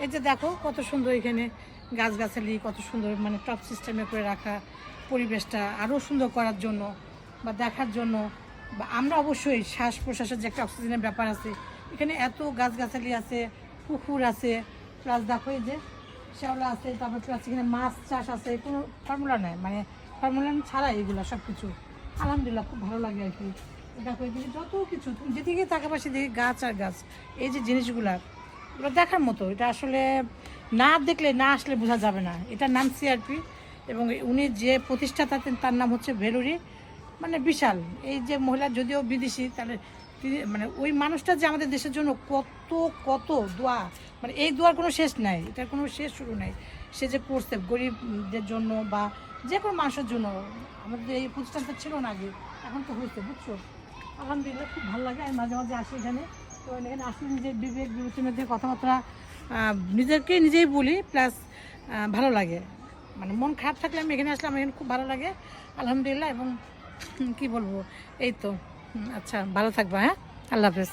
এই যে দেখো কত সুন্দর এখানে গাছগাছালি, কত সুন্দর মানে টপ সিস্টেমে করে রাখা, পরিবেশটা আরও সুন্দর করার জন্য বা দেখার জন্য। বা আমরা অবশ্যই শ্বাস প্রশ্বাসের যে একটা অক্সিজেনের ব্যাপার আছে, এখানে এত গাছগাছালি আছে, পুকুর আছে, প্লাস দেখো এই যে শ্যাওলা আছে, তারপর প্লাস এখানে মাছ চাষ আছে, কোনো ফর্মুলা নেই, মানে ফর্মুলা ছাড়া এগুলো সব কিছু। আলহামদুলিল্লাহ খুব ভালো লাগে আর কি। দেখো এদিকে যত কিছু তুমি যেদিকে তাকাবা সেদিকে গাছ আর গাছ। এই যে জিনিসগুলা এগুলো দেখার মতো, এটা আসলে না দেখলে না আসলে বোঝা যাবে না। এটার নাম সিআরপি এবং উনি যে প্রতিষ্ঠাতা তার নাম হচ্ছে ভেলুরি, মানে বিশাল। এই যে মহিলা যদিও বিদেশি, তাহলে তিনি মানে ওই মানুষটা যে আমাদের দেশের জন্য কত কত দোয়া, মানে এই দোয়ার কোনো শেষ নাই, এটার কোনো শেষ শুরু নাই। সে যে করছে গরিবদের জন্য বা যে কোনো মানুষের জন্য। আমাদের এই প্রতিষ্ঠানটা ছিল না আগে, এখন তো হয়েছে, বুঝছো। আলহামদুলিল্লাহ খুব ভালো লাগে। আমি মাঝে মাঝে আসি এখানে, তো এখানে আসলে নিজের বিবেক বিবেচনার দিয়ে কথাবার্তা নিজেকে নিজেই বলি, প্লাস ভালো লাগে। মানে মন খারাপ থাকলে আমি এখানে আসলে আমার এখানে খুব ভালো লাগে আলহামদুলিল্লাহ। এবং কি বলবো, এই তো। আচ্ছা, ভালো থাকবা, হ্যাঁ, আল্লাহ হাফেজ।